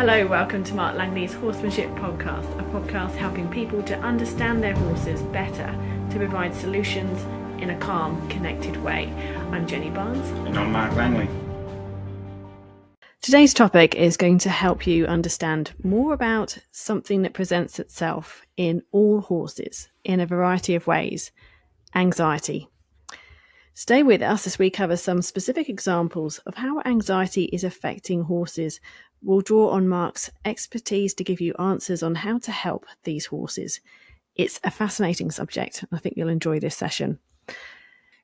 Hello, welcome to Mark Langley's Horsemanship Podcast, a podcast helping people to understand their horses better to provide solutions in a calm, connected way. I'm Jenny Barnes. And I'm Mark Langley. Today's topic is going to help you understand more about something that presents itself in all horses in a variety of ways: anxiety. Stay with us as we cover some specific examples of how anxiety is affecting horses. We'll draw on Mark's expertise to give you answers on how to help these horses. It's a fascinating subject. I think you'll enjoy this session.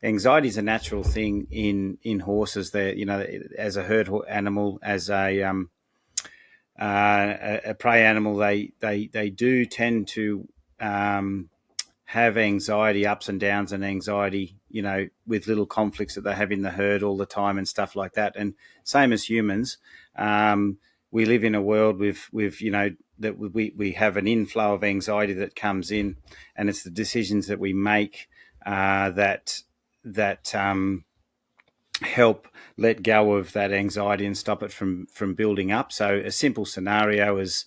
Anxiety is a natural thing in horses. As a herd animal, as a prey animal, they do tend to have anxiety, ups and downs, and anxiety, with little conflicts that they have in the herd all the time and stuff like that. And same as humans, we live in a world with that we have an inflow of anxiety that comes in, and it's the decisions that we make that help let go of that anxiety and stop it from building up. So a simple scenario is,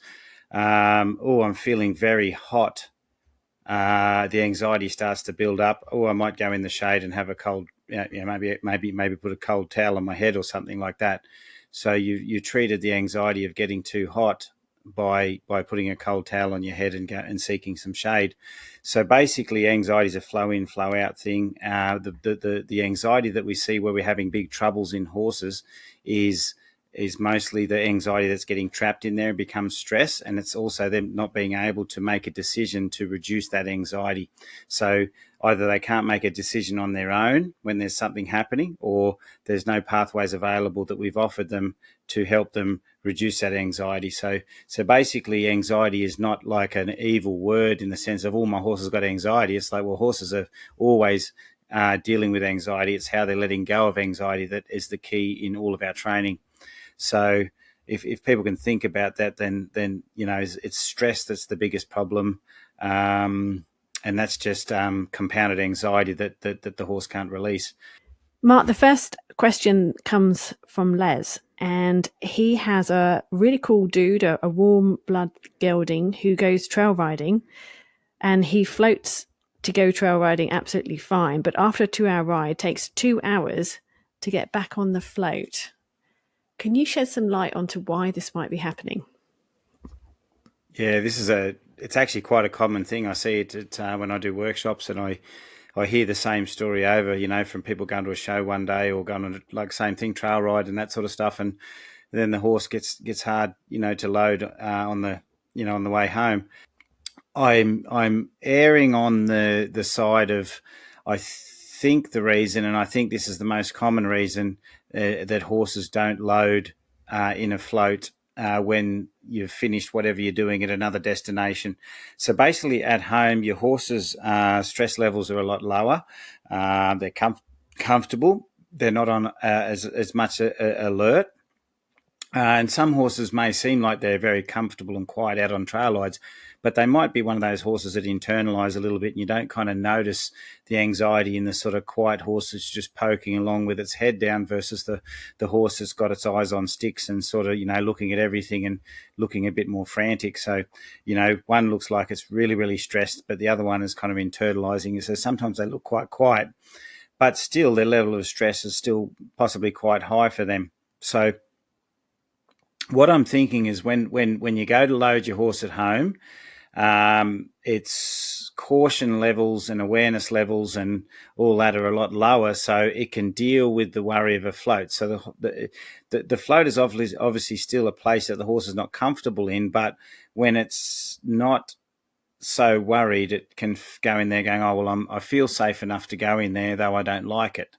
I'm feeling very hot. The anxiety starts to build up. I might go in the shade and have a cold, maybe put a cold towel on my head or something like that. So you treated the anxiety of getting too hot by putting a cold towel on your head and seeking some shade. So basically, anxiety is a flow in, flow out thing. The anxiety that we see where we're having big troubles in horses is mostly the anxiety that's getting trapped in there and becomes stress, and it's also them not being able to make a decision to reduce that anxiety. So either they can't make a decision on their own when there's something happening, or there's no pathways available that we've offered them to help them reduce that anxiety. So basically, anxiety is not like an evil word in the sense of, my horse has got anxiety. It's like, well, horses are always dealing with anxiety. It's how they're letting go of anxiety that is the key in all of our training. So if people can think about that, then it's stress that's the biggest problem, and that's just compounded anxiety that the horse can't release. Mark, the first question comes from Les, and he has a really cool dude, a warm blood gelding who goes trail riding, and he floats to go trail riding absolutely fine, but after a 2-hour ride, it takes 2 hours to get back on the float. Can you shed some light onto why this might be happening? Yeah, it's actually quite a common thing. I see it when I do workshops, and I hear the same story over, from people going to a show one day or going on same thing, trail ride and that sort of stuff. And then the horse gets hard, to load on the way home. I'm erring on the side of, I think the reason, and I think this is the most common reason, that horses don't load in a float when you've finished whatever you're doing at another destination. So basically at home, your horse's stress levels are a lot lower. They're comfortable. They're not on as much alert. And some horses may seem like they're very comfortable and quiet out on trail rides, but they might be one of those horses that internalize a little bit, and you don't kind of notice the anxiety in the sort of quiet horse that's just poking along with its head down versus the horse that's got its eyes on sticks and sort of, looking at everything and looking a bit more frantic. So, one looks like it's really, really stressed, but the other one is kind of internalizing. So sometimes they look quite quiet, but still their level of stress is still possibly quite high for them. So what I'm thinking is when you go to load your horse at home, its caution levels and awareness levels and all that are a lot lower, so it can deal with the worry of a float. So the float is obviously still a place that the horse is not comfortable in, but when it's not so worried, it can go in there going, I feel safe enough to go in there, though I don't like it.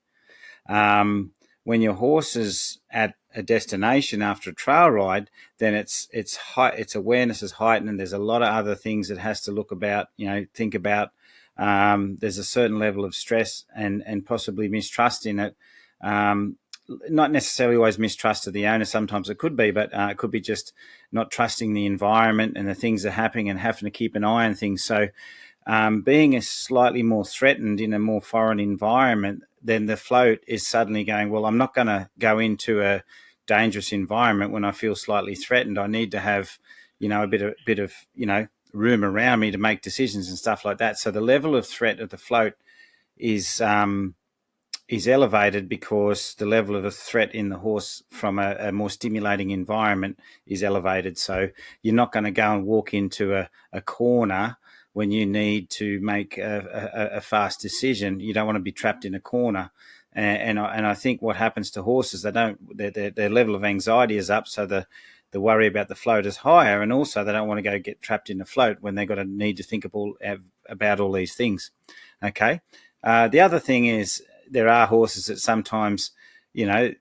When your horse is at a destination after a trail ride, then its awareness is heightened, and there's a lot of other things it has to think about. There's a certain level of stress and possibly mistrust in it. Not necessarily always mistrust of the owner. Sometimes it could be, but it could be just not trusting the environment and the things that are happening and having to keep an eye on things. So being a slightly more threatened in a more foreign environment, then the float is suddenly going, well, I'm not going to go into a dangerous environment, when I feel slightly threatened, I need to have, a bit of room around me to make decisions and stuff like that. So the level of threat of the float is elevated because the level of the threat in the horse from a more stimulating environment is elevated. So you're not going to go and walk into a corner when you need to make a fast decision. You don't want to be trapped in a corner. And I think what happens to horses, their level of anxiety is up, so the worry about the float is higher, and also they don't want to go get trapped in the float when they've got to need to think about all these things. Okay. The other thing is, there are horses that sometimes, they're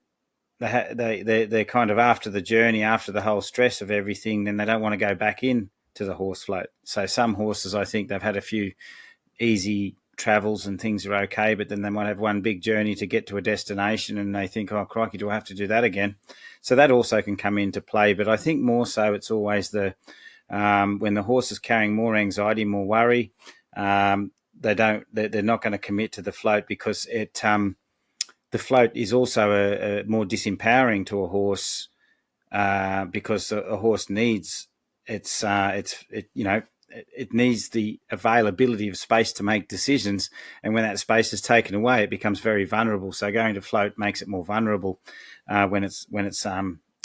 kind of after the journey, after the whole stress of everything, then they don't want to go back in to the horse float. So some horses, I think they've had a few easy travels and things are okay, but then they might have one big journey to get to a destination and they think, oh, crikey, do I have to do that again? So that also can come into play. But I think more so it's always when the horse is carrying more anxiety, more worry, they're not going to commit to the float, because the float is also a more disempowering to a horse, because a horse needs it needs the availability of space to make decisions, and when that space is taken away, it becomes very vulnerable. So going to float makes it more vulnerable when it's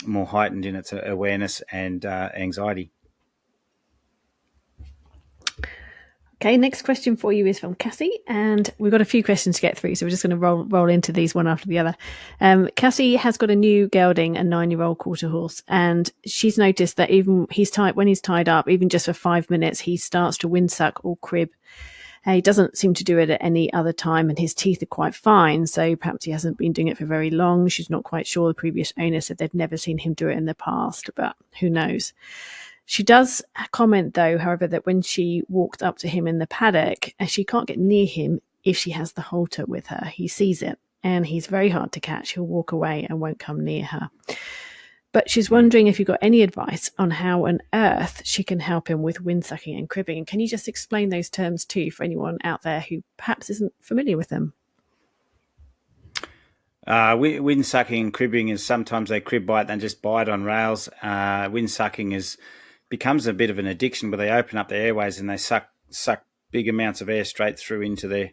more heightened in its awareness and anxiety. Okay, next question for you is from Cassie, and we've got a few questions to get through, so we're just going to roll into these one after the other. Cassie has got a new gelding, a 9-year-old quarter horse, and she's noticed that even when he's tied up, even just for 5 minutes, he starts to windsuck or crib. He doesn't seem to do it at any other time, and his teeth are quite fine, so perhaps he hasn't been doing it for very long. She's not quite sure. The previous owner said they'd never seen him do it in the past, but who knows. She does comment, though, however, that when she walked up to him in the paddock, she can't get near him if she has the halter with her. He sees it, and he's very hard to catch. He'll walk away and won't come near her. But she's wondering if you've got any advice on how on earth she can help him with windsucking and cribbing. And can you just explain those terms too for anyone out there who perhaps isn't familiar with them? Windsucking and cribbing is, sometimes they crib bite and just bite on rails. Windsucking becomes a bit of an addiction, where they open up the airways and they suck big amounts of air straight through into their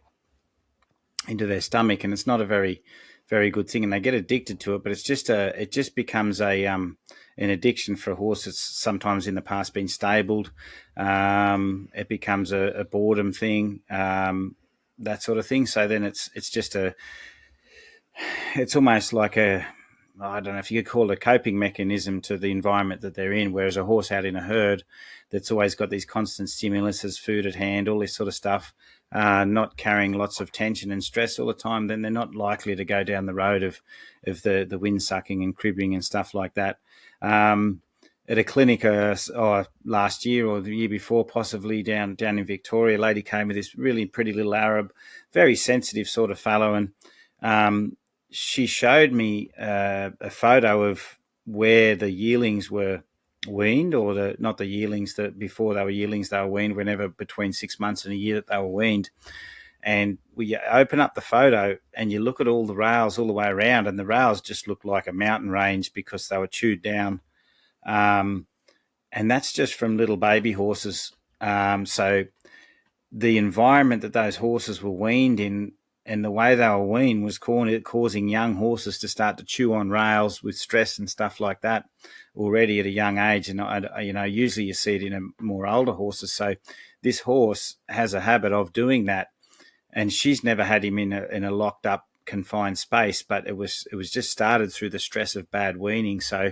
stomach, and it's not a very, very good thing, and they get addicted to it. But it just becomes an addiction for a horse that's sometimes in the past been stabled. It becomes a boredom thing, that sort of thing. So then it's almost like I don't know if you could call it a coping mechanism to the environment that they're in. Whereas a horse out in a herd that's always got these constant stimuluses, food at hand, all this sort of stuff, not carrying lots of tension and stress all the time, then they're not likely to go down the road of the windsucking and cribbing and stuff like that. At a clinic last year or the year before, possibly down in Victoria, a lady came with this really pretty little Arab, very sensitive sort of fellow, and she showed me a photo of where the yearlings were weaned, or not the yearlings, that before they were yearlings, they were weaned whenever between 6 months and a year that they were weaned. And we open up the photo and you look at all the rails all the way around, and the rails just look like a mountain range because they were chewed down. And that's just from little baby horses. So the environment that those horses were weaned in, and the way they were weaned, was causing young horses to start to chew on rails with stress and stuff like that already at a young age. And usually you see it in a more older horses. So this horse has a habit of doing that, and she's never had him in a locked up, confined space, but it was just started through the stress of bad weaning. So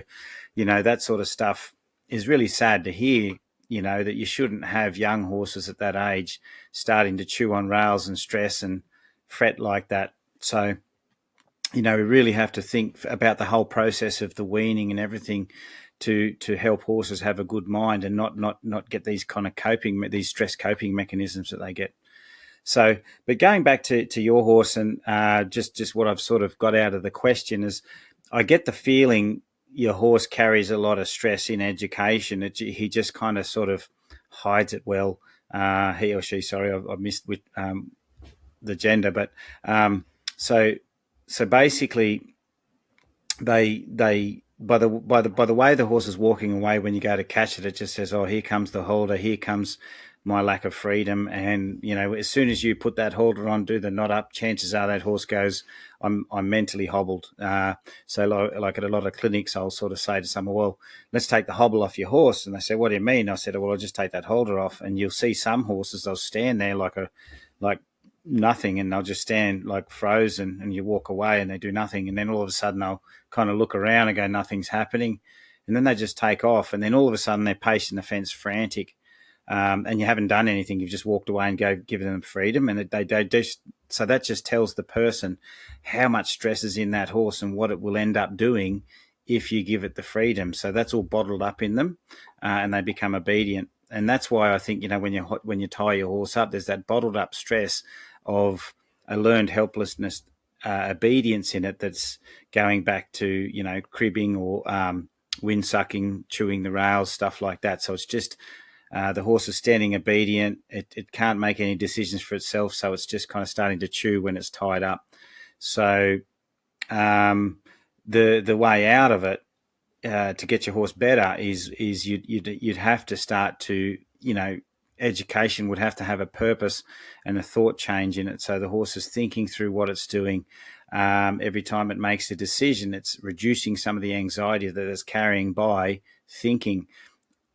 that sort of stuff is really sad to hear, that you shouldn't have young horses at that age starting to chew on rails and stress and fret like that. So, we really have to think about the whole process of the weaning and everything to help horses have a good mind and not get these kind of these stress coping mechanisms that they get. So, but going back to your horse, and just what I've sort of got out of the question is, I get the feeling your horse carries a lot of stress in education. He just kind of sort of hides it well. He or she, sorry, I missed with the gender, but so basically they by the way the horse is walking away when you go to catch it, it just says, "Oh, here comes the holder. Here comes my lack of freedom." And as soon as you put that holder on, do the knot up, chances are that horse goes, "I'm mentally hobbled." So like at a lot of clinics, I'll sort of say to someone, "Well, let's take the hobble off your horse," and they say, "What do you mean?" I said, "Well, I'll just take that holder off," and you'll see some horses, they'll stand there like nothing, and they'll just stand like frozen, and you walk away and they do nothing, and then all of a sudden they'll kind of look around and go, nothing's happening, and then they just take off, and then all of a sudden they're pacing the fence frantic, and you haven't done anything, you've just walked away and given them freedom, and they just, so that just tells the person how much stress is in that horse and what it will end up doing if you give it the freedom. So that's all bottled up in them, and they become obedient. And that's why I think, when you tie your horse up, there's that bottled up stress of a learned helplessness, obedience in it, that's going back to cribbing or windsucking, chewing the rails, stuff like that. So it's just the horse is standing obedient. It can't make any decisions for itself, so it's just kind of starting to chew when it's tied up. So the way out of it, to get your horse better, is you'd have to start to, education would have to have a purpose and a thought change in it. So the horse is thinking through what it's doing. Every time it makes a decision, it's reducing some of the anxiety that it's carrying by thinking.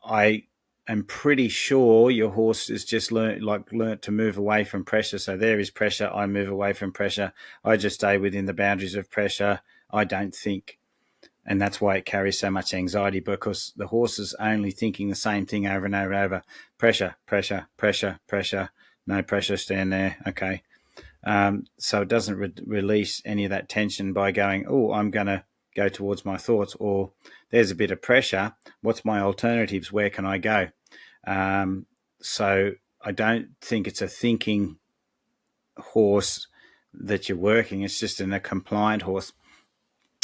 I am pretty sure your horse has just learnt to move away from pressure. So there is pressure, I move away from pressure. I just stay within the boundaries of pressure. I don't think. And that's why it carries so much anxiety, because the horse is only thinking the same thing over and over and over. Pressure, pressure, pressure, pressure. No pressure, stand there. Okay. So it doesn't release any of that tension by going, "Oh, I'm going to go towards my thoughts," or "There's a bit of pressure. What's my alternatives? Where can I go?" So I don't think it's a thinking horse that you're working. It's just a compliant horse,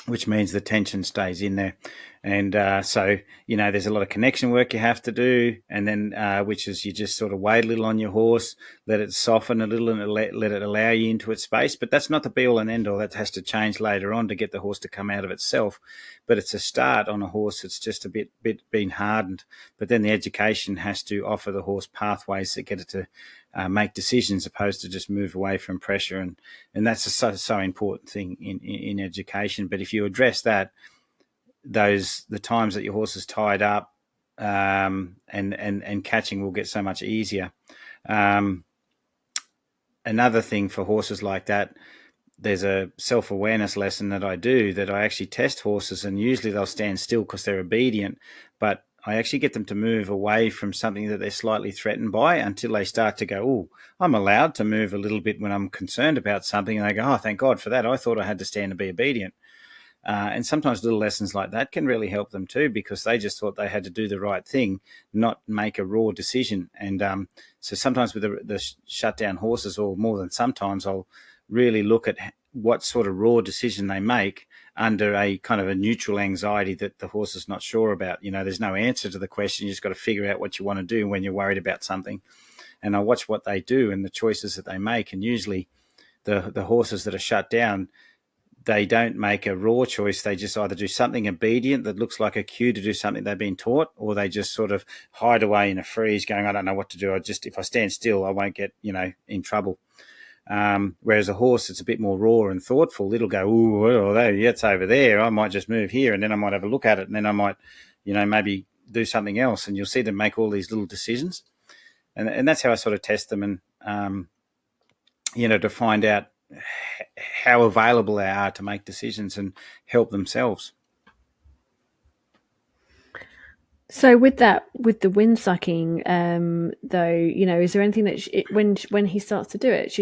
which means the tension stays in there. And so, there's a lot of connection work you have to do, and then which is you just sort of wait a little on your horse, let it soften a little, and let it allow you into its space. But that's not the be all and end all. That has to change later on to get the horse to come out of itself. But it's a start on a horse that's just a bit been hardened. But then the education has to offer the horse pathways that get it to make decisions, opposed to just move away from pressure. And that's a so important thing in education. But if you address that, the times that your horse is tied up, and catching will get so much easier. Another thing for horses like that, there's a self-awareness lesson that I do, that I actually test horses, and usually they'll stand still because they're obedient, but I actually get them to move away from something that they're slightly threatened by, until they start to go, "Oh, I'm allowed to move a little bit when I'm concerned about something." And they go, "Oh, thank God for that. I thought I had to stand and be obedient." And sometimes little lessons like that can really help them too, because they just thought they had to do the right thing, not make a raw decision. And so sometimes with the shutdown horses, or more than sometimes, I'll really look at what sort of raw decision they make under a kind of a neutral anxiety that the horse is not sure about. There's no answer to the question. You just got to figure out what you want to do when you're worried about something. And I watch what they do and the choices that they make. And usually the horses that are shut down, they don't make a raw choice. They just either do something obedient that looks like a cue to do something they've been taught, or they just sort of hide away in a freeze going, "I don't know what to do. If I stand still, I won't get, in trouble." Whereas a horse, it's a bit more raw and thoughtful. It'll go, "Ooh, well, it's over there. I might just move here, and then I might have a look at it, and then I might, maybe do something else." And you'll see them make all these little decisions. And that's how I sort of test them, and, to find out how available they are to make decisions and help themselves. So with the windsucking, though, is there anything that when he starts to do it,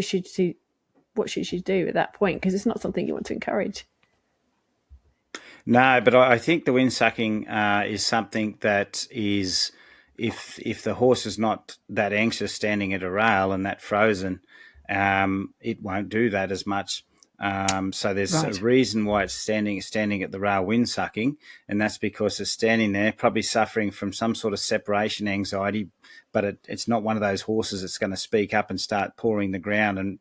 what should she do at that point? Because it's not something you want to encourage. No, but I think the windsucking is something that is, if the horse is not that anxious standing at a rail and that frozen, it won't do that as much. So there's a reason why it's standing at the rail windsucking, and that's because it's standing there probably suffering from some sort of separation anxiety, but it's not one of those horses that's going to speak up and start pawing the ground and,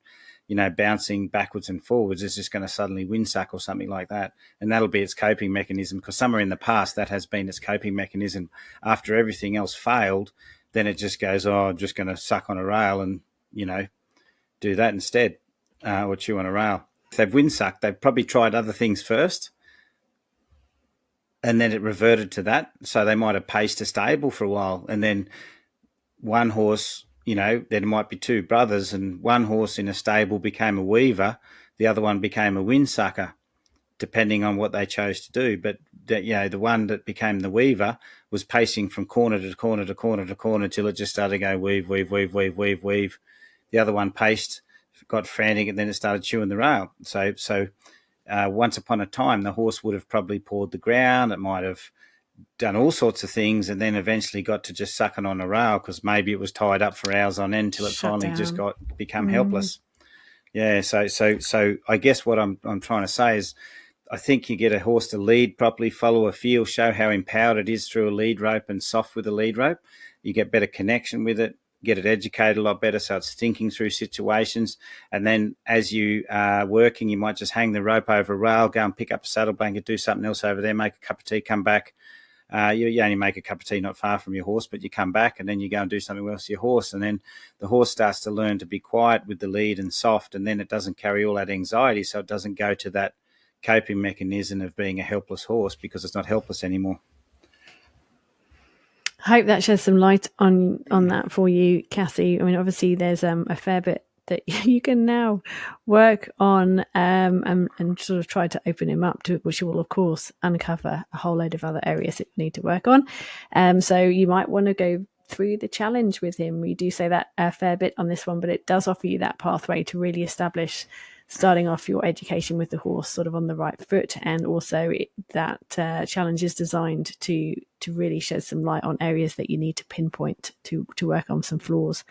bouncing backwards and forwards, is just going to suddenly windsuck or something like that. And that'll be its coping mechanism, because somewhere in the past that has been its coping mechanism. After everything else failed, then it just goes, I'm just going to suck on a rail and, do that instead, or chew on a rail. If they've windsucked, they've probably tried other things first, and then it reverted to that. So they might have paced a stable for a while, and then one horse, there might be two brothers, and one horse in a stable became a weaver, the other one became a windsucker, depending on what they chose to do. But the one that became the weaver was pacing from corner to corner to corner to corner till it just started to go weave, weave, weave, weave, weave, weave. The other one paced, got frantic, and then it started chewing the rail. So once upon a time, the horse would have probably pawed the ground. It might have done all sorts of things, and then eventually got to just sucking on a rail because maybe it was tied up for hours on end till it finally just become helpless. Yeah. So I guess what I'm trying to say is, I think you get a horse to lead properly, follow a feel, show how empowered it is through a lead rope and soft with a lead rope. You get better connection with it, get it educated a lot better, so it's thinking through situations. And then as you are working, you might just hang the rope over a rail, go and pick up a saddle blanket, do something else over there, make a cup of tea, come back. You only make a cup of tea not far from your horse, but you come back and then you go and do something else to your horse. And then the horse starts to learn to be quiet with the lead and soft, and then it doesn't carry all that anxiety, so it doesn't go to that coping mechanism of being a helpless horse, because it's not helpless anymore. I hope that sheds some light on that for you, Cassie. I mean, obviously there's a fair bit that you can now work on and sort of try to open him up to, which will of course uncover a whole load of other areas that you need to work on. So you might want to go through the challenge with him. We do say that a fair bit on this one, but it does offer you that pathway to really establish starting off your education with the horse sort of on the right foot. And also that challenge is designed to really shed some light on areas that you need to pinpoint to work on some flaws.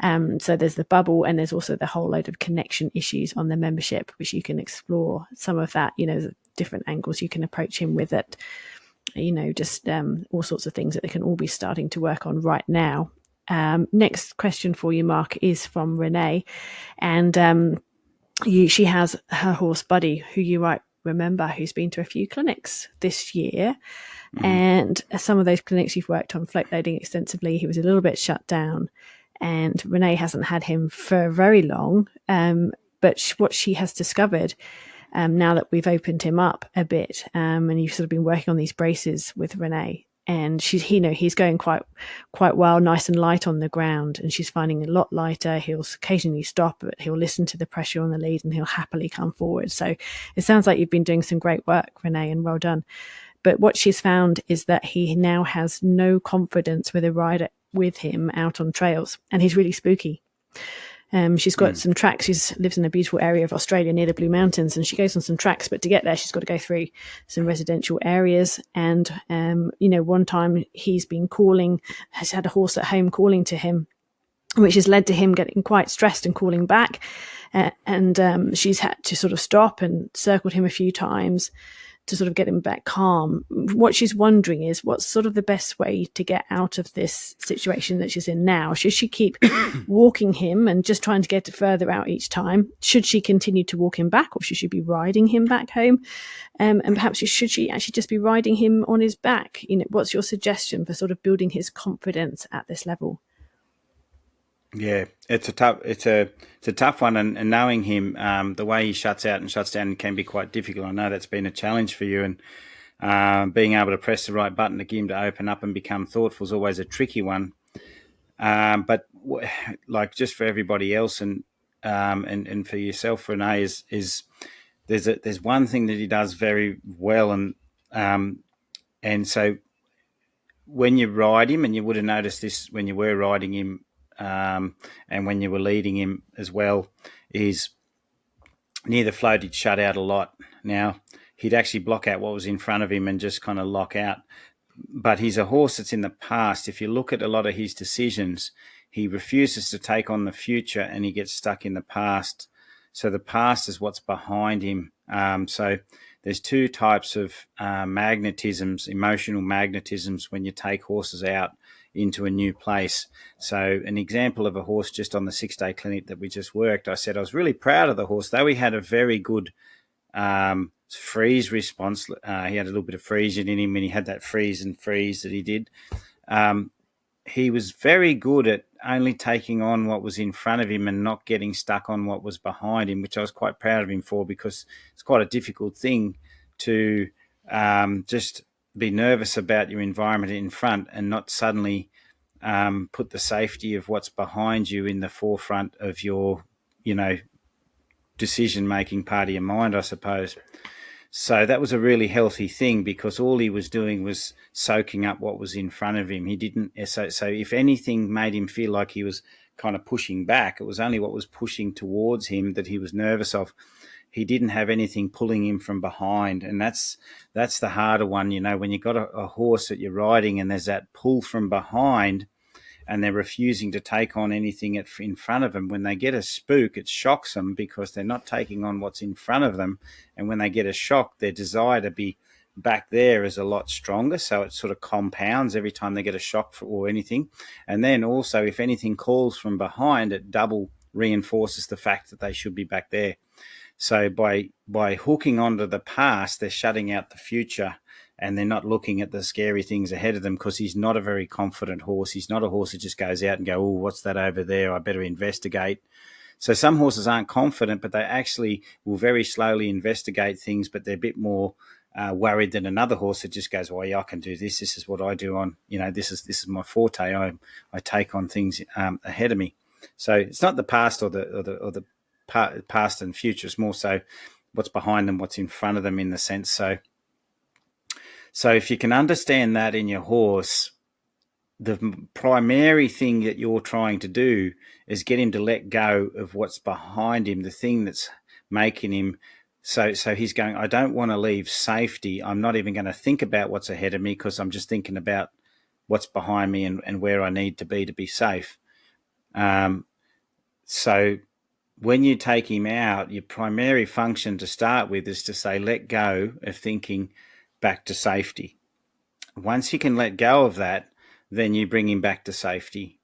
So there's the bubble, and there's also the whole load of connection issues on the membership, which you can explore some of that, the different angles you can approach him with it, just all sorts of things that they can all be starting to work on right now. Next question for you, Mark, is from Renee. And she has her horse Buddy, who you might remember, who's been to a few clinics this year. Mm-hmm. And some of those clinics you've worked on float loading extensively, he was a little bit shut down. And Renee hasn't had him for very long. But what she has discovered, now that we've opened him up a bit, and you've sort of been working on these braces with Renee, and he's going quite well, nice and light on the ground, and she's finding a lot lighter. He'll occasionally stop, but he'll listen to the pressure on the lead and he'll happily come forward. So it sounds like you've been doing some great work, Renee, and well done. But what she's found is that he now has no confidence with a rider with him out on trails, and he's really spooky. She's got some tracks. She lives in a beautiful area of Australia near the Blue Mountains, and she goes on some tracks, but to get there, she's got to go through some residential areas. And, one time he's been has had a horse at home calling to him, which has led to him getting quite stressed and calling back. And she's had to sort of stop and circled him a few times to sort of get him back calm. What she's wondering is what's sort of the best way to get out of this situation that she's in now. Should she keep walking him and just trying to get further out each time? Should she continue to walk him back, or should she be riding him back home? And perhaps should she actually just be riding him on his back? What's your suggestion for sort of building his confidence at this level? Yeah, it's a tough one, and knowing him, the way he shuts out and shuts down can be quite difficult. I know that's been a challenge for you, and being able to press the right button to get him to open up and become thoughtful is always a tricky one. But like just for everybody else, and for yourself, Renee, is there's one thing that he does very well, and so when you ride him, and you would have noticed this when you were riding him. And when you were leading him as well, is near the float he'd shut out a lot. Now, he'd actually block out what was in front of him and just kind of lock out. But he's a horse that's in the past. If you look at a lot of his decisions, he refuses to take on the future and he gets stuck in the past. So the past is what's behind him. So there's two types of magnetisms, emotional magnetisms, when you take horses out into a new place. So an example of a horse just on the 6-day clinic that we just worked, I said I was really proud of the horse, though he had a very good freeze response. He had a little bit of freezing in him, and he had that freeze and freeze that he did. He was very good at only taking on what was in front of him and not getting stuck on what was behind him, which I was quite proud of him for, because it's quite a difficult thing to just be nervous about your environment in front and not suddenly put the safety of what's behind you in the forefront of your, decision-making part of your mind, I suppose. So that was a really healthy thing, because all he was doing was soaking up what was in front of him. He didn't. So if anything made him feel like he was kind of pushing back, it was only what was pushing towards him that he was nervous of. He didn't have anything pulling him from behind, and that's the harder one. When you've got a horse that you're riding and there's that pull from behind, and they're refusing to take on anything in front of them. When they get a spook, it shocks them, because they're not taking on what's in front of them. And when they get a shock, their desire to be back there is a lot stronger. So it sort of compounds every time they get a shock or anything. And then also, if anything calls from behind, it double reinforces the fact that they should be back there. So by hooking onto the past, they're shutting out the future, and they're not looking at the scary things ahead of them, because he's not a very confident horse. He's not a horse that just goes out and go, oh, what's that over there? I better investigate. So some horses aren't confident, but they actually will very slowly investigate things, but they're a bit more worried than another horse that just goes, well, yeah, I can do this. This is what I do on, this is my forte. I take on things ahead of me. So it's not the past or the past and future. It's more so what's behind them, what's in front of them, in the sense. So if you can understand that in your horse, the primary thing that you're trying to do is get him to let go of what's behind him, the thing that's making him. So he's going, I don't want to leave safety. I'm not even going to think about what's ahead of me, because I'm just thinking about what's behind me and where I need to be safe. So when you take him out, your primary function to start with is to say, let go of thinking back to safety. Once you can let go of that, then you bring him back to safety.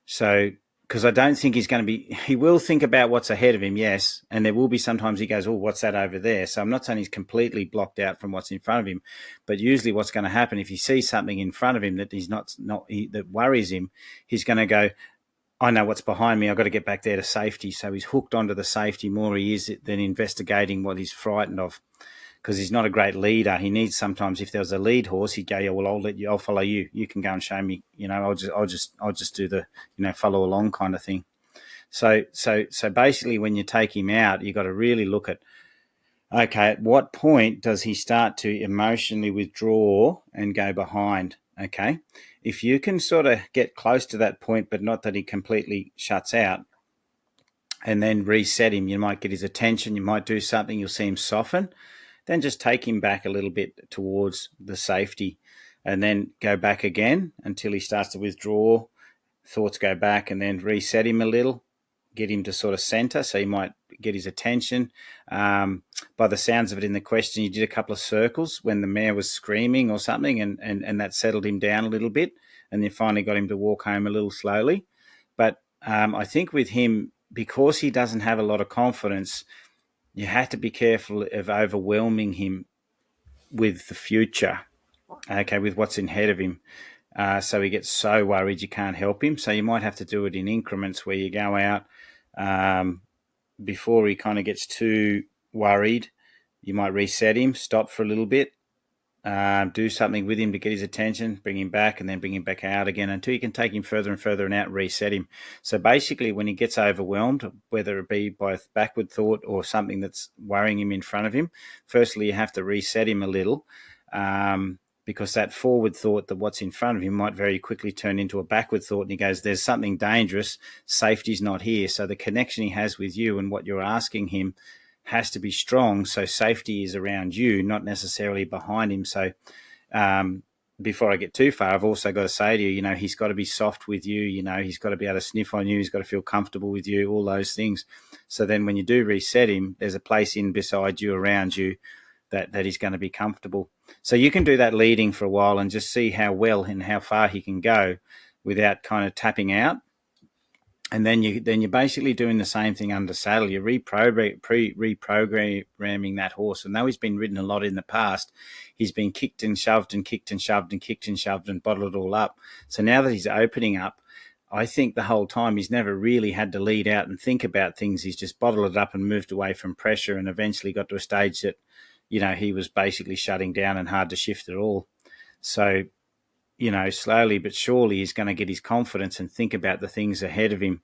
So, because I don't think he will think about what's ahead of him, yes, and there will be sometimes he goes, oh, what's that over there? So I'm not saying he's completely blocked out from what's in front of him, but usually what's going to happen, if he sees something in front of him that that worries him, he's going to go, I know what's behind me. I've got to get back there to safety. So he's hooked onto the safety more he is than investigating what he's frightened of, because he's not a great leader. He needs, sometimes if there was a lead horse, he'd go, yeah, well, I'll follow you. You can go and show me. I'll just do the, follow along kind of thing. So basically, when you take him out, you've got to really look at, okay, at what point does he start to emotionally withdraw and go behind? Okay. If you can sort of get close to that point, but not that he completely shuts out, and then reset him, you might get his attention, you might do something, you'll see him soften, then just take him back a little bit towards the safety, and then go back again until he starts to withdraw, thoughts go back, and then reset him a little, get him to sort of center, so you might get his attention. By the sounds of it in the question, you did a couple of circles when the mare was screaming or something, and that settled him down a little bit, and then finally got him to walk home a little slowly. But I think with him, because he doesn't have a lot of confidence, you have to be careful of overwhelming him with the future, okay, with what's ahead of him. So he gets so worried you can't help him. So you might have to do it in increments where you go out before he kind of gets too worried. You might reset him, stop for a little bit, do something with him to get his attention, bring him back, and then bring him back out again until you can take him further and further and out, reset him. So basically, when he gets overwhelmed, whether it be by backward thought or something that's worrying him in front of him, firstly, you have to reset him a little, because that forward thought that what's in front of him might very quickly turn into a backward thought, and he goes, there's something dangerous, safety's not here. So the connection he has with you and what you're asking him has to be strong, so safety is around you, not necessarily behind him. So before I get too far, I've also got to say to you, he's got to be soft with you, he's got to be able to sniff on you, he's got to feel comfortable with you, all those things. So then when you do reset him, there's a place in beside you, around you, that he's going to be comfortable. So you can do that leading for a while and just see how well and how far he can go without kind of tapping out. And then you're basically doing the same thing under saddle. You're reprogramming that horse. And though he's been ridden a lot in the past, he's been kicked and shoved and kicked and shoved and kicked and shoved and bottled it all up. So now that he's opening up, I think the whole time he's never really had to lead out and think about things. He's just bottled it up and moved away from pressure, and eventually got to a stage that, he was basically shutting down and hard to shift at all. So, slowly but surely he's going to get his confidence and think about the things ahead of him.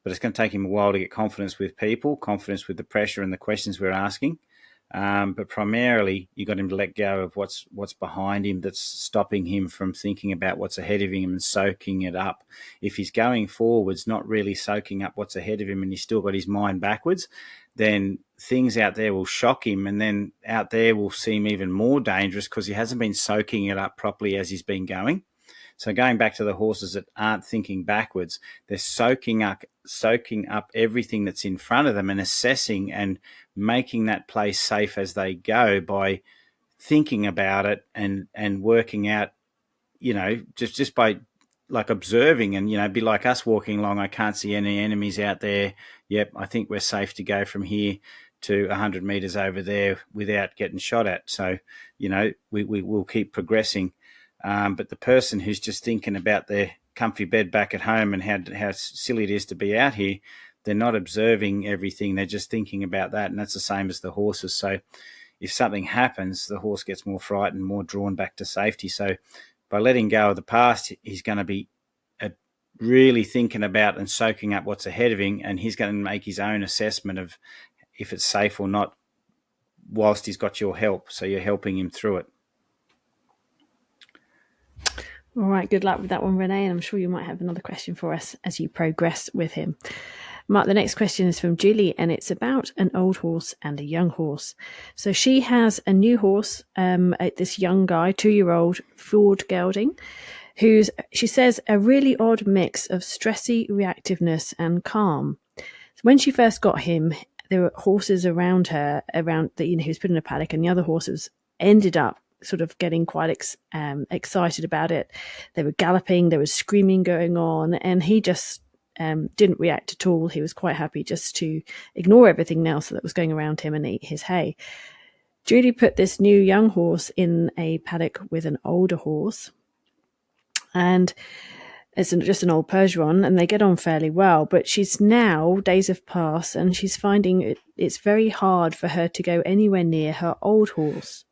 But it's going to take him a while to get confidence with people, confidence with the pressure and the questions we're asking. But primarily, you got him to let go of what's behind him that's stopping him from thinking about what's ahead of him and soaking it up. If he's going forwards, not really soaking up what's ahead of him, and he's still got his mind backwards, then things out there will shock him, and then out there will seem even more dangerous because he hasn't been soaking it up properly as he's been going. So going back to the horses that aren't thinking backwards, they're soaking up everything that's in front of them and assessing and making that place safe as they go by thinking about it and working out, just by like observing and, be like us walking along. I can't see any enemies out there. Yep, I think we're safe to go from here to 100 meters over there without getting shot at. So, we'll keep progressing. But the person who's just thinking about their comfy bed back at home and how silly it is to be out here, they're not observing everything. They're just thinking about that. And that's the same as the horses. So if something happens, the horse gets more frightened, more drawn back to safety. So by letting go of the past, he's going to be really thinking about and soaking up what's ahead of him. And he's going to make his own assessment of if it's safe or not, whilst he's got your help. So you're helping him through it. All right, good luck with that one, Renee, and I'm sure you might have another question for us as you progress with him. Mark, the next question is from Julie, and it's about an old horse and a young horse. So she has a new horse, this young guy, 2-year-old Ford Gelding, who's, she says, a really odd mix of stressy reactiveness and calm. So when she first got him, there were horses around her, he was put in a paddock, and the other horses ended up sort of getting quite excited about it. They were galloping, there was screaming going on, and he just didn't react at all. He was quite happy just to ignore everything else that was going around him and eat his hay. Julie put this new young horse in a paddock with an older horse, and it's just an old Percheron, and they get on fairly well. But she's now, days have passed, and she's finding it's very hard for her to go anywhere near her old horse.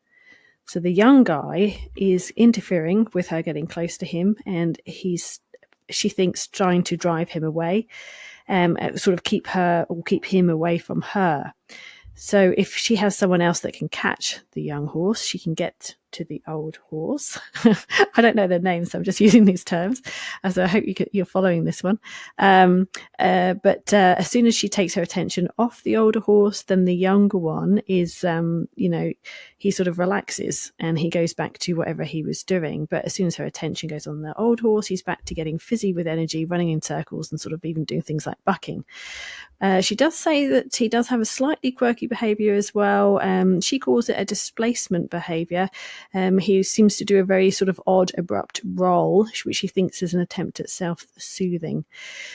So the young guy is interfering with her getting close to him, and she thinks trying to drive him away, sort of keep him away from her. So if she has someone else that can catch the young horse, she can get to the old horse. I don't know their names, so I'm just using these terms. So I hope you're following this one. But as soon as she takes her attention off the older horse, then the younger one is, he sort of relaxes and he goes back to whatever he was doing. But as soon as her attention goes on the old horse, he's back to getting fizzy with energy, running in circles, and sort of even doing things like bucking. She does say that he does have a slightly quirky behaviour as well. She calls it a displacement behaviour. He seems to do a very sort of odd, abrupt roll, which she thinks is an attempt at self-soothing.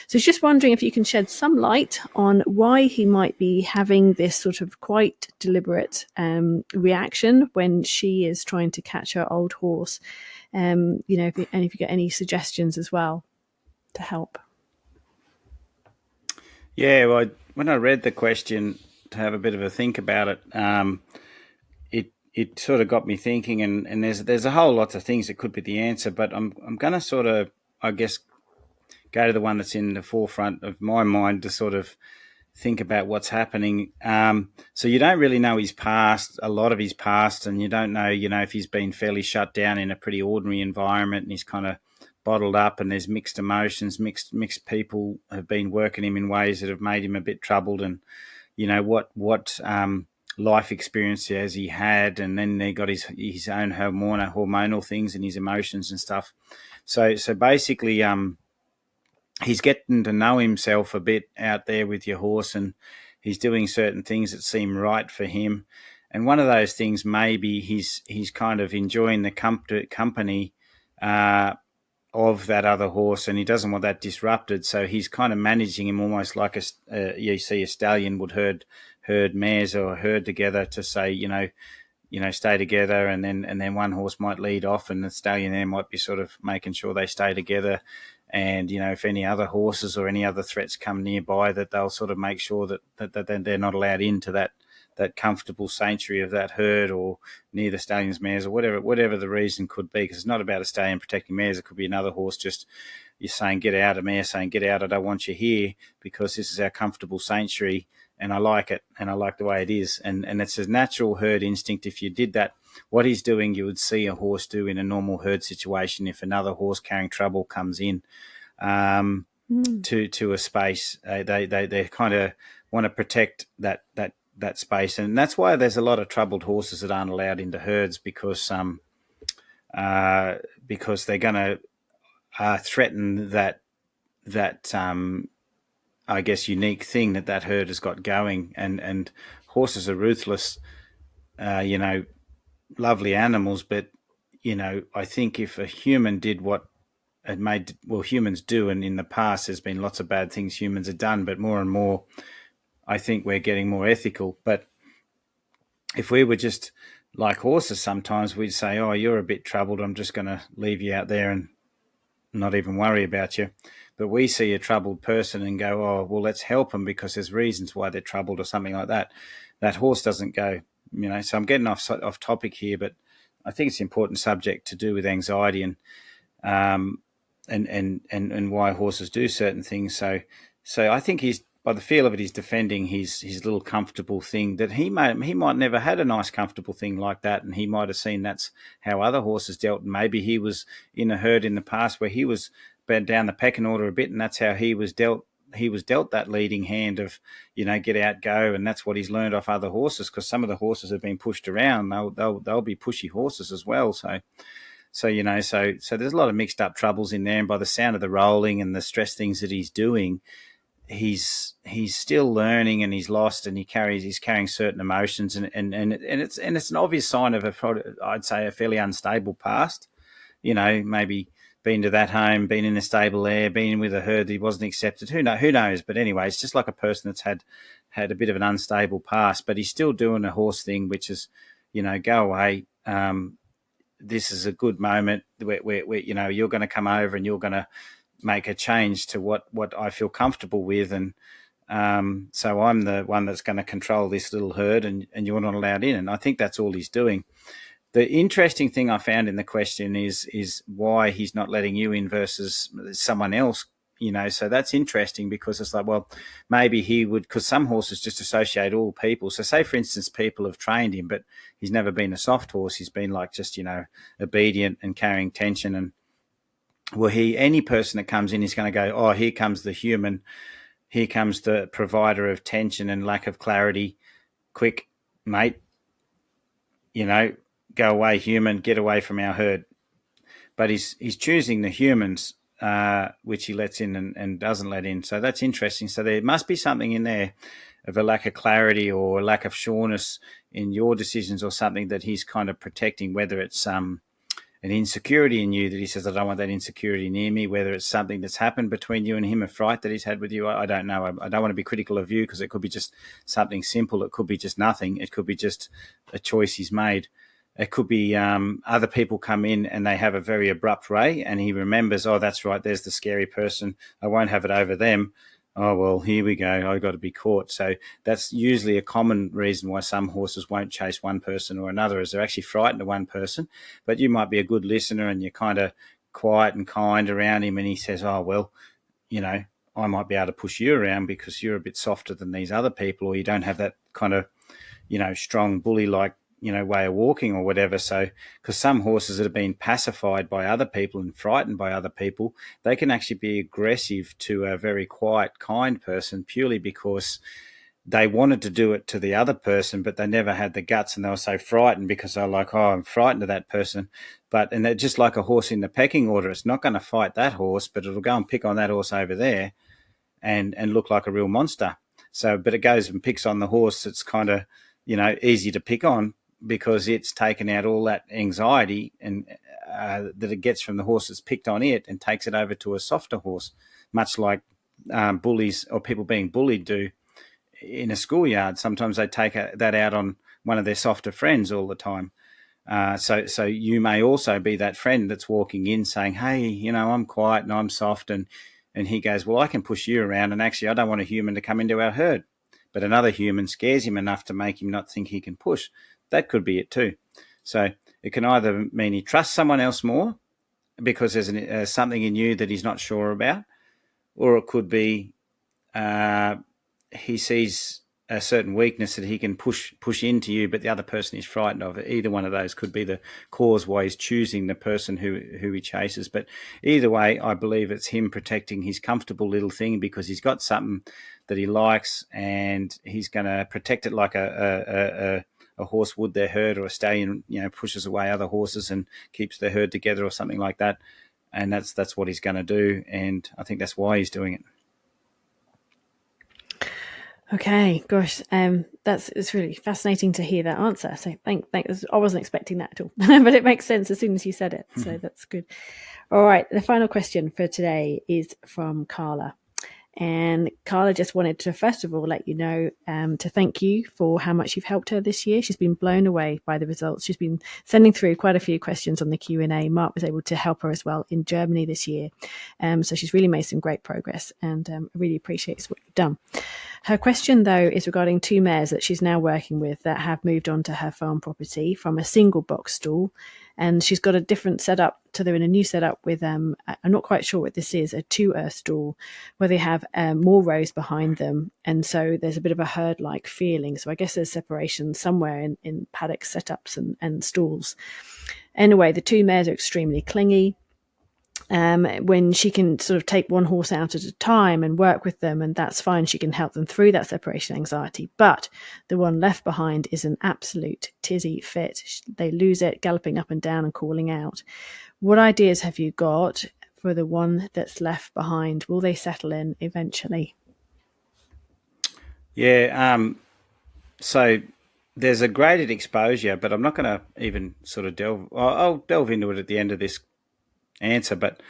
So she's just wondering if you can shed some light on why he might be having this sort of quite deliberate reaction when she is trying to catch her old horse. If you get any suggestions as well to help. Yeah, well, when I read the question to have a bit of a think about it, it sort of got me thinking, and there's a whole lot of things that could be the answer, but I'm going to sort of, I guess, go to the one that's in the forefront of my mind to sort of think about what's happening. So you don't really know a lot of his past, and you don't know, if he's been fairly shut down in a pretty ordinary environment and he's kind of bottled up, and there's mixed emotions, mixed people have been working him in ways that have made him a bit troubled, and what life experience has he had, and then he got his own hormonal things and his emotions and stuff. So basically, he's getting to know himself a bit out there with your horse, and he's doing certain things that seem right for him. And one of those things, maybe he's kind of enjoying the company of that other horse, and he doesn't want that disrupted. So he's kind of managing him almost like you see a stallion would herd mares or herd together to say, stay together, and then one horse might lead off, and the stallion there might be sort of making sure they stay together. And if any other horses or any other threats come nearby, that they'll sort of make sure that they're not allowed into that comfortable sanctuary of that herd or near the stallion's mares or whatever the reason could be. Because it's not about a stallion protecting mares. It could be another horse just you're saying get out, a mare saying get out, I don't want you here because this is our comfortable sanctuary and I like it and I like the way it is. And it's a natural herd instinct. If you did that, what he's doing, you would see a horse do in a normal herd situation if another horse carrying trouble comes in to a space. They kind of want to protect that space, and that's why there's a lot of troubled horses that aren't allowed into herds because they're going to threaten that I guess unique thing that herd has got going, and horses are ruthless, lovely animals, but I think if a human did what humans do, and in the past there's been lots of bad things humans have done, but more and more I think we're getting more ethical. But if we were just like horses, sometimes we'd say, oh, you're a bit troubled, I'm just going to leave you out there and not even worry about you. But we see a troubled person and go, oh, well, let's help them because there's reasons why they're troubled or something like that. That horse doesn't go, so I'm getting off topic here, but I think it's an important subject to do with anxiety and why horses do certain things. So I think he's, by the feel of it, he's defending his little comfortable thing that he might never had a nice comfortable thing like that, and he might have seen that's how other horses dealt. And maybe he was in a herd in the past where he was bent down the pecking order a bit, and that's how he was dealt. He was dealt that leading hand of get out, go, and that's what he's learned off other horses. Because some of the horses have been pushed around, they'll be pushy horses as well. So there's a lot of mixed up troubles in there, and by the sound of the rolling and the stress things that he's doing, he's still learning, and he's lost, and he's carrying certain emotions, and it's an obvious sign of I'd say a fairly unstable past. Maybe been to that home, been in a stable there, been with a herd that he wasn't accepted. Who knows? But anyway, it's just like a person that's had a bit of an unstable past, but he's still doing a horse thing, which is, go away. This is a good moment where you're going to come over and you're going to make a change to what I feel comfortable with, and so I'm the one that's going to control this little herd, and you're not allowed in. And I think that's all he's doing. The interesting thing I found in the question is why he's not letting you in versus someone else. So that's interesting, because it's like, well, maybe he would, because some horses just associate all people. So say, for instance, people have trained him, but he's never been a soft horse. He's been like just, obedient and carrying tension. And well, any person that comes in is going to go, oh, here comes the human. Here comes the provider of tension and lack of clarity. Quick, mate, go away, human, get away from our herd. But he's choosing the humans, which he lets in and doesn't let in. So that's interesting. So there must be something in there of a lack of clarity or a lack of sureness in your decisions, or something that he's kind of protecting, whether it's an insecurity in you that he says, I don't want that insecurity near me, whether it's something that's happened between you and him, a fright that he's had with you. I don't know. I don't want to be critical of you, because it could be just something simple. It could be just nothing. It could be just a choice he's made. It could be other people come in and they have a very abrupt way, and he remembers, oh, that's right, there's the scary person. I won't have it over them. Oh, well, here we go. I've got to be caught. So that's usually a common reason why some horses won't chase one person or another, is they're actually frightened of one person. But you might be a good listener and you're kind of quiet and kind around him, and he says, oh, well, I might be able to push you around because you're a bit softer than these other people, or you don't have that kind of, strong bully-like, way of walking or whatever. So, because some horses that have been pacified by other people and frightened by other people, they can actually be aggressive to a very quiet, kind person, purely because they wanted to do it to the other person, but they never had the guts, and they were so frightened because they're like, oh, I'm frightened of that person. And they're just like a horse in the pecking order. It's not going to fight that horse, but it'll go and pick on that horse over there and look like a real monster. So, but it goes and picks on the horse that's kind of, easy to pick on because it's taken out all that anxiety and that it gets from the horse that's picked on it and takes it over to a softer horse, much like bullies or people being bullied do in a schoolyard. Sometimes they take that out on one of their softer friends all the time. So you may also be that friend that's walking in saying, hey, I'm quiet and I'm soft. And he goes, well, I can push you around. And actually, I don't want a human to come into our herd. But another human scares him enough to make him not think he can push. That could be it too. So it can either mean he trusts someone else more because there's something in you that he's not sure about, or it could be he sees a certain weakness that he can push into you, but the other person is frightened of it. Either one of those could be the cause why he's choosing the person who he chases. But either way, I believe it's him protecting his comfortable little thing because he's got something that he likes and he's going to protect it like a horse would their herd, or a stallion, pushes away other horses and keeps their herd together or something like that. And that's what he's going to do. And I think that's why he's doing it. Okay, gosh, it's really fascinating to hear that answer. So thanks. I wasn't expecting that at all, but it makes sense as soon as you said it. So that's good. All right, the final question for today is from Carla. And Carla just wanted to, first of all, let you know to thank you for how much you've helped her this year. She's been blown away by the results. She's been sending through quite a few questions on the Q&A. Mark was able to help her as well in Germany this year. So she's really made some great progress and really appreciates what you've done. Her question, though, is regarding two mares that she's now working with that have moved on to her farm property from a single box stall. And she's got a different setup. So they're in a new setup with, I'm not quite sure what this is, a 2-earth stall where they have more rows behind them. And so there's a bit of a herd-like feeling. So I guess there's separation somewhere in paddock setups and stalls. Anyway, the two mares are extremely clingy. When she can sort of take one horse out at a time and work with them, and that's fine. She can help them through that separation anxiety. But the one left behind is an absolute tizzy fit. They lose it, galloping up and down and calling out. What ideas have you got for the one that's left behind? Will they settle in eventually? Yeah, so there's a graded exposure, but I'm not going to even sort of I'll delve into it at the end of this answer. But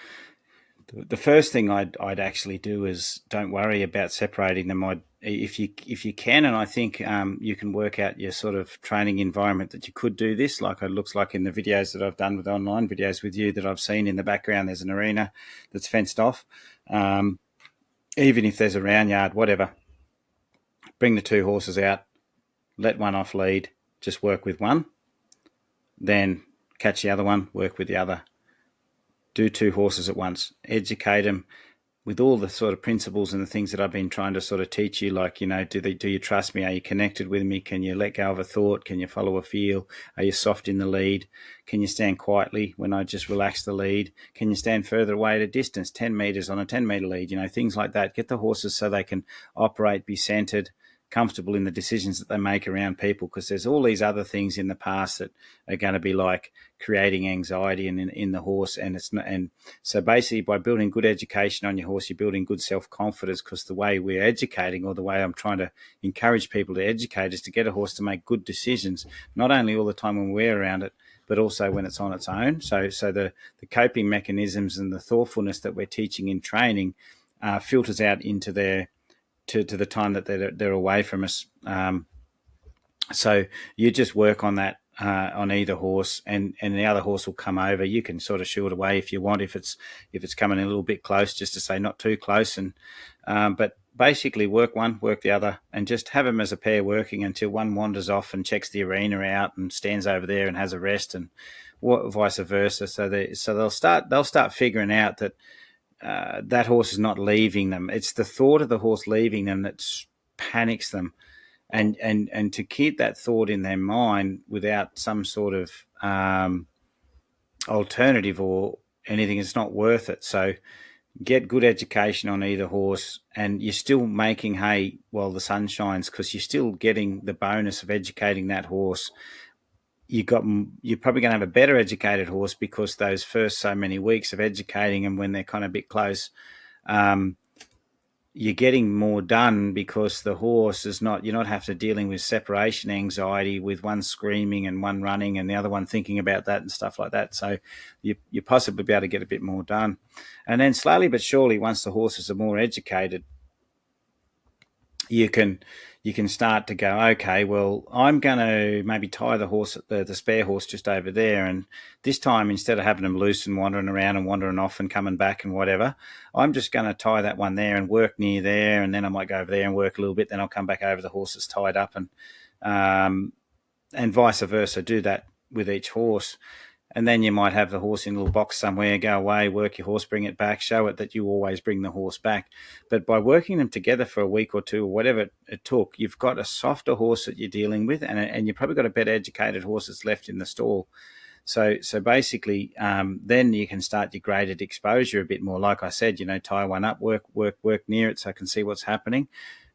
the first thing I'd actually do is don't worry about separating them. If you can, and I think you can work out your sort of training environment that you could do this. Like it looks like in the videos that I've done with online videos with you that I've seen in the background, there's an arena that's fenced off. Even if there's a round yard, whatever, bring the two horses out, let one off lead, just work with one, then catch the other one, work with the other. Do two horses at once, educate them with all the sort of principles and the things that I've been trying to sort of teach you, like, do you trust me? Are you connected with me? Can you let go of a thought? Can you follow a feel? Are you soft in the lead? Can you stand quietly when I just relax the lead? Can you stand further away at a distance, 10 meters on a 10-meter lead? Things like that. Get the horses so they can operate, be centered, comfortable in the decisions that they make around people, because there's all these other things in the past that are going to be like creating anxiety in the horse. And so basically by building good education on your horse, you're building good self-confidence, because the way we're educating, or the way I'm trying to encourage people to educate, is to get a horse to make good decisions, not only all the time when we're around it, but also when it's on its own. So the coping mechanisms and the thoughtfulness that we're teaching in training filters out into their to the time that they're away from us. So you just work on that on either horse, and the other horse will come over. You can sort of shoo it away if you want, if it's coming a little bit close, just to say not too close. And but basically work one, work the other, and just have them as a pair working until one wanders off and checks the arena out and stands over there and has a rest, and vice versa. So they'll start figuring out that that horse is not leaving them. It's the thought of the horse leaving them that panics them, and to keep that thought in their mind without some sort of alternative or anything, it's not worth it. So get good education on either horse, and you're still making hay while the sun shines, because you're still getting the bonus of educating that horse. You're probably going to have a better educated horse, because those 1st so many weeks of educating them when they're kind of a bit close, you're getting more done because the horse is not, you're not have to dealing with separation anxiety with one screaming and one running and the other one thinking about that and stuff like that. So you possibly be able to get a bit more done. And then slowly but surely, once the horses are more educated, you can start to go, okay, well, I'm going to maybe tie the horse, the spare horse, just over there, and this time, instead of having them loose and wandering around and wandering off and coming back and whatever, I'm just going to tie that one there and work near there, and then I might go over there and work a little bit, then I'll come back over, the horse is tied up, and vice versa. Do that with each horse. And then you might have the horse in a little box somewhere, go away, work your horse, bring it back, show it that you always bring the horse back. But by working them together for a week or two, or whatever it took, you've got a softer horse that you're dealing with, and you've probably got a better educated horse that's left in the stall. So basically, then you can start your graded exposure a bit more. Like I said, tie one up, work near it so I can see what's happening,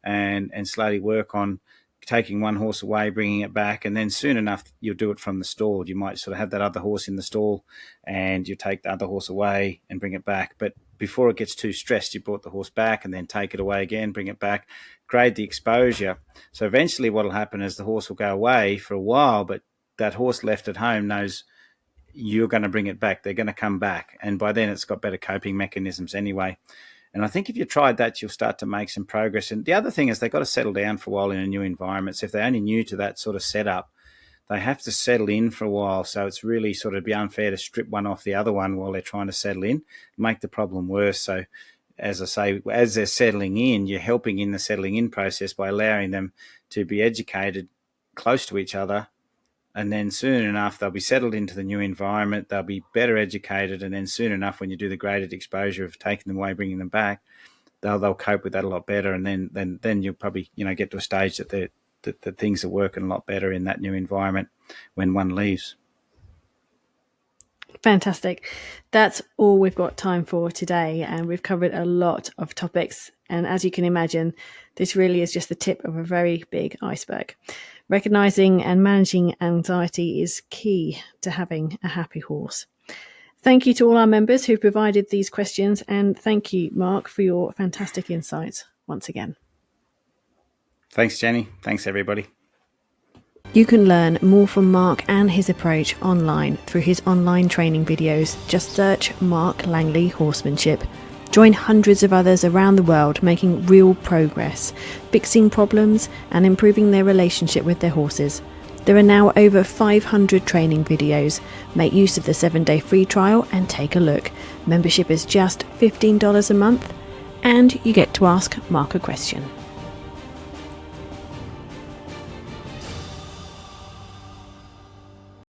and slowly work on taking one horse away, bringing it back, and then soon enough you'll do it from the stall. You might sort of have that other horse in the stall and you take the other horse away and bring it back. But before it gets too stressed, you brought the horse back and then take it away again, bring it back, grade the exposure. So eventually what will happen is the horse will go away for a while, but that horse left at home knows you're going to bring it back. They're going to come back. And by then it's got better coping mechanisms anyway. And I think if you tried that, you'll start to make some progress. And the other thing is they've got to settle down for a while in a new environment. So if they're only new to that sort of setup, they have to settle in for a while. So it's really sort of be unfair to strip one off the other one while they're trying to settle in, make the problem worse. So as I say, as they're settling in, you're helping in the settling in process by allowing them to be educated close to each other. And then soon enough, they'll be settled into the new environment. They'll be better educated. And then soon enough, when you do the graded exposure of taking them away, bringing them back, they'll cope with that a lot better. And then you'll probably, get to a stage that that things are working a lot better in that new environment when one leaves. Fantastic. That's all we've got time for today. And we've covered a lot of topics. And as you can imagine, this really is just the tip of a very big iceberg. Recognizing and managing anxiety is key to having a happy horse. Thank you to all our members who provided these questions, and thank you, Mark, for your fantastic insights once again. Thanks, Jenny. Thanks, everybody. You can learn more from Mark and his approach online through his online training videos. Just search Mark Langley Horsemanship. Join hundreds of others around the world making real progress, fixing problems and improving their relationship with their horses. There are now over 500 training videos. Make use of the 7-day free trial and take a look. Membership is just $15 a month and you get to ask Mark a question.